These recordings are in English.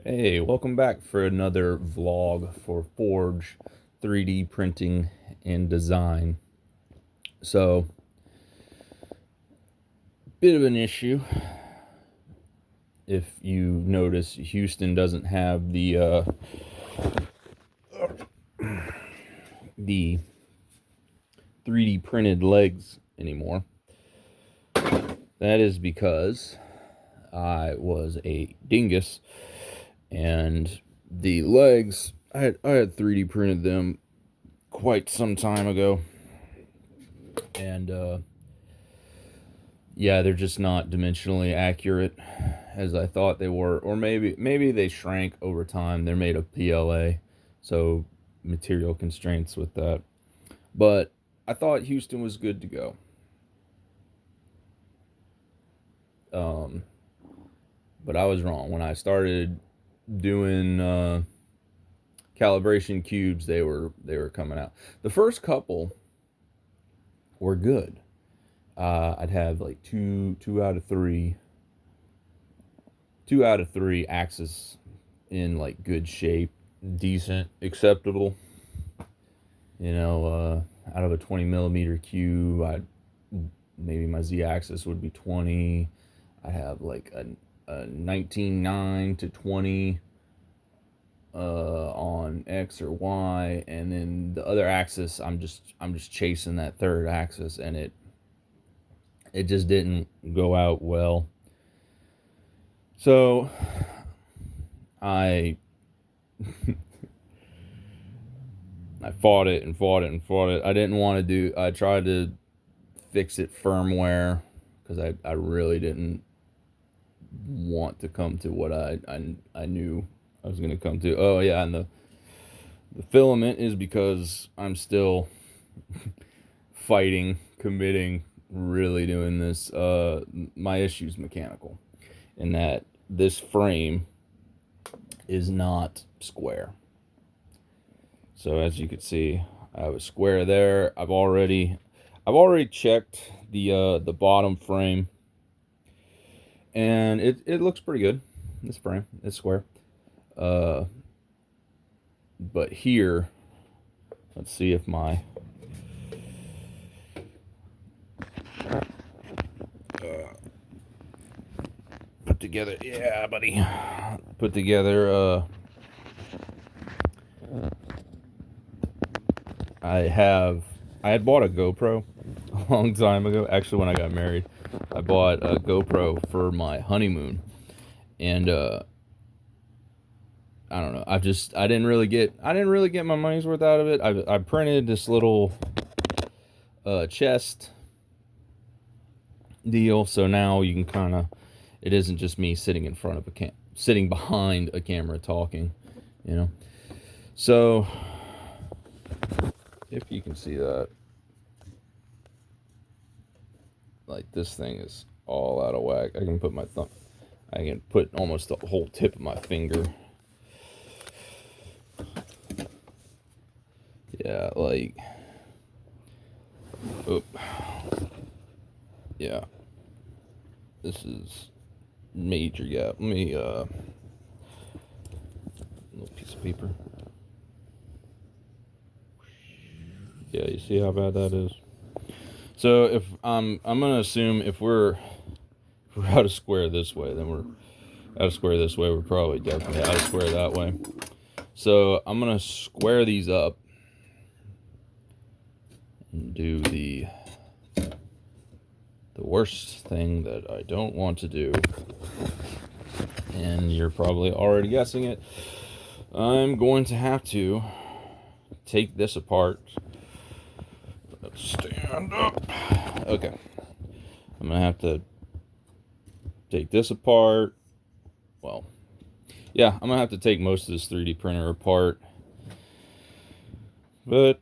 Hey, welcome back for another vlog for Forge 3D printing and design. So, bit of an issue. If you notice, Houston doesn't have the 3D printed legs anymore. That is because I was a dingus and the legs I had 3D printed them quite some time ago, and yeah, they're just not dimensionally accurate as I thought they were, or maybe they shrank over time. They're made of PLA, so material constraints with that. But I thought Houston was good to go. But I was wrong. When I started doing calibration cubes, they were coming out. The first couple were good. I'd have like two out of three axes in like good shape, decent, acceptable. Out of a 20 millimeter cube, maybe my z-axis would be 20. I have like a 19.9 to 20 on X or Y, and then the other axis, I'm just chasing that third axis, and it just didn't go out well. So I I fought it and fought it and fought it. I didn't want to do. I tried to fix it firmware because I really didn't want to come to what I knew I was going to come to. Oh yeah, and the filament is because I'm still fighting, committing, really doing this. My issue's mechanical, in that this frame is not square. So as you can see, I have a square there. I've already checked the bottom frame, and it looks pretty good. This frame, it's square. But here, let's see if my put together, yeah, buddy, put together. I had bought a GoPro a long time ago. Actually, when I got married, I bought a GoPro for my honeymoon, and I don't know. I didn't really get my money's worth out of it. I printed this little chest deal, so now you can kind of, it isn't just me sitting in front of sitting behind a camera talking, you know. So if you can see that, like, this thing is all out of whack. I can put almost the whole tip of my finger. Yeah, like, oop. Yeah, this is major gap. Let me little piece of paper. Yeah, you see how bad that is. So if I'm gonna assume if we're out of square this way, then we're out of square this way. We're probably definitely out of square that way. So I'm gonna square these up and do the worst thing that I don't want to do, and you're probably already guessing it. I'm going to have to take this apart. Let's stand up. Okay. I'm gonna have to take this apart. Well, yeah, I'm gonna have to take most of this 3D printer apart. But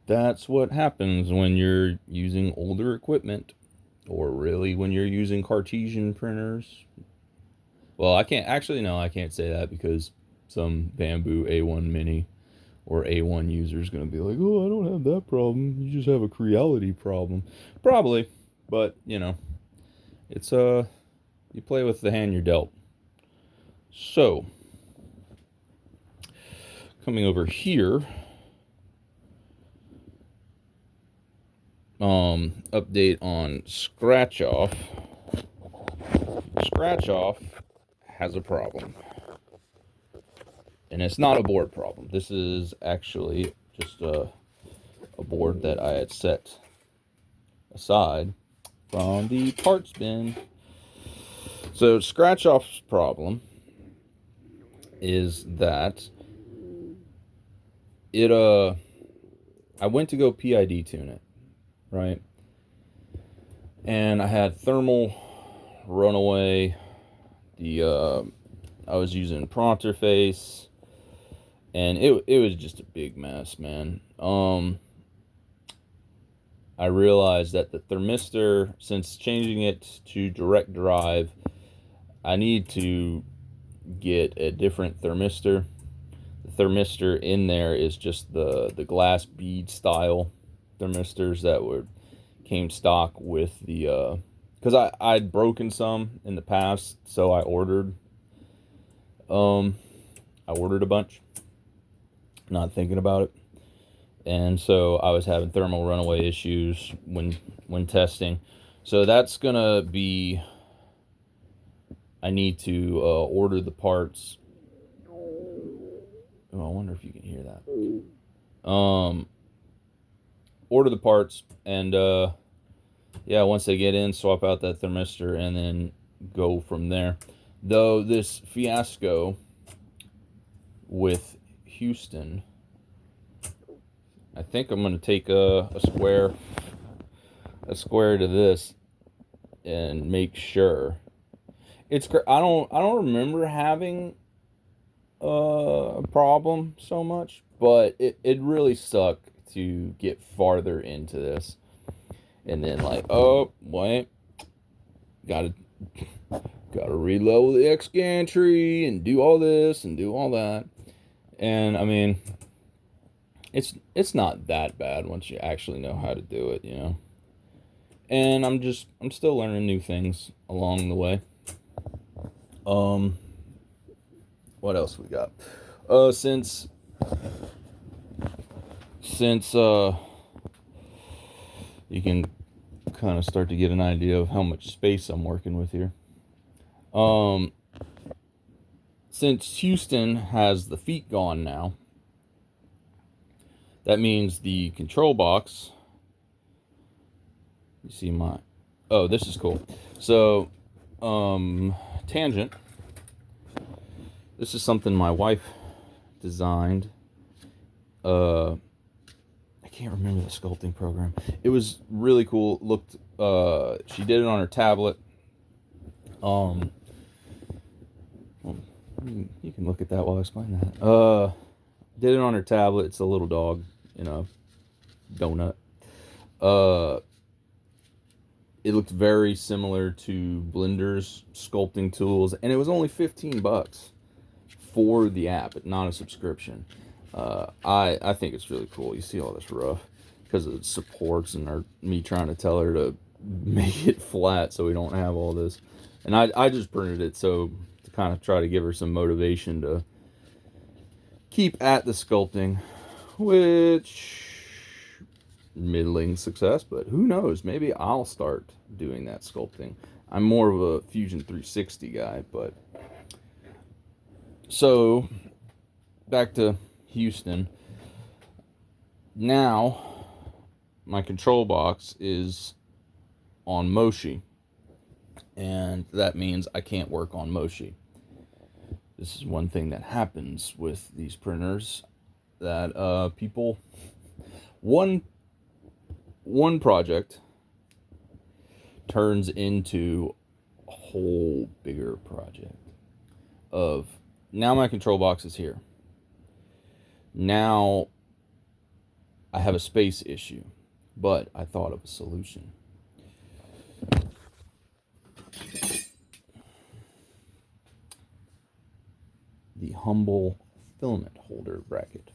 that's what happens when you're using older equipment, or really when you're using Cartesian printers. Well, I can't say that, because some Bamboo A1 Mini or A1 user is going to be like, oh, I don't have that problem. You just have a Creality problem. Probably, But, you know, it's, you play with the hand you're dealt. So, coming over here, update on Scratch Off. Scratch Off has a problem. And it's not a board problem. This is actually just a board that I had set aside from the parts bin. So Scratch Off's problem is that it I went to go PID tune it, right? And I had thermal runaway. I was using prompter face, and it was just a big mess, man. I realized that the thermistor, since changing it to direct drive, I need to get a different thermistor. The thermistor in there is just the glass bead style thermistors that came stock with the because I'd broken some in the past, so I ordered a bunch, not thinking about it. And so I was having thermal runaway issues when testing. So that's gonna be, I need to order the parts. Oh, I wonder if you can hear that. Order the parts, and yeah, once they get in, swap out that thermistor and then go from there. Though this fiasco with Houston, I think I'm gonna take a square to this and make sure. I don't remember having a problem so much, but it really sucked to get farther into this, and then like, oh wait, gotta re-level the X gantry and do all this and do all that. And I mean, it's not that bad once you actually know how to do it, you know. And I'm still learning new things along the way. What else we got? Since you can kind of start to get an idea of how much space I'm working with here. Since Houston has the feet gone now, that means the control box, you see my, oh, this is cool. So, tangent, this is something my wife designed. I can't remember the sculpting program. It was really cool. It looked, she did it on her tablet. Well, you can look at that while I explain that. Did it on her tablet. It's a little dog in a donut. It looked very similar to Blender's sculpting tools, and it was only $15 for the app, not a subscription. I think it's really cool. You see all this rough because it supports, and me trying to tell her to make it flat so we don't have all this. And I just printed it so to kind of try to give her some motivation to keep at the sculpting, which middling success, but who knows, maybe I'll start doing that sculpting. I'm more of a Fusion 360 guy. But so back to Houston. Now my control box is on Moshi, and that means I can't work on Moshi. This is one thing that happens with these printers, that people, one project turns into a whole bigger project of, now my control box is here. Now I have a space issue, but I thought of a solution. The humble filament holder bracket.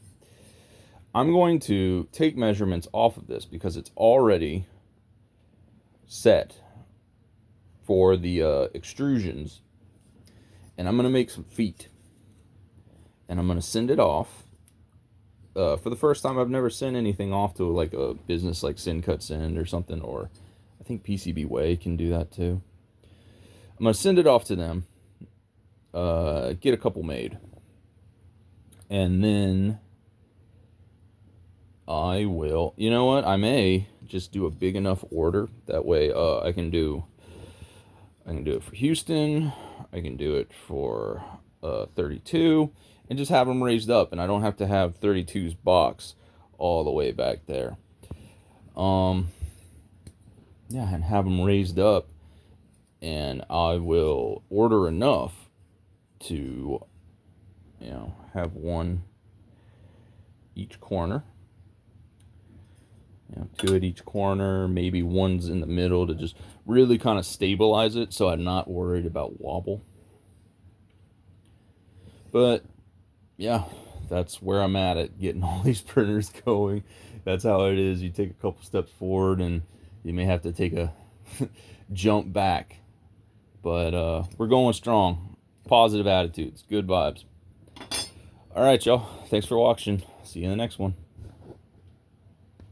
I'm going to take measurements off of this because it's already set for the extrusions, and I'm gonna make some feet, and I'm gonna send it off. For the first time, I've never sent anything off to like a business like Cut Send or something, or I think PCBWay can do that too. I'm gonna send it off to them, get a couple made, and then I will, you know what, I may just do a big enough order, that way I can do it for Houston, I can do it for 32, and just have them raised up, and I don't have to have 32's box all the way back there. Yeah, and have them raised up, and I will order enough to, you know, have one each corner. You know, 2 at each corner, maybe one's in the middle to just really kind of stabilize it so I'm not worried about wobble. But yeah, that's where I'm at getting all these printers going. That's how it is. You take a couple steps forward and you may have to take a jump back. But we're going strong. Positive attitudes, good vibes. All right, y'all. Thanks for watching. See you in the next one.